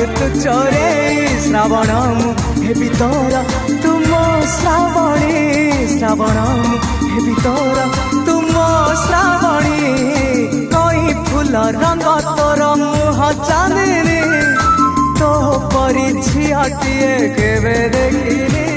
तू चोरे श्रावण हेबी तोर तुम श्रावणी श्रावण हेबी तोर तुम श्रावणी कई फूल रंग तोर मुह चांदनी तो परी झियाटिए केवे देखिनी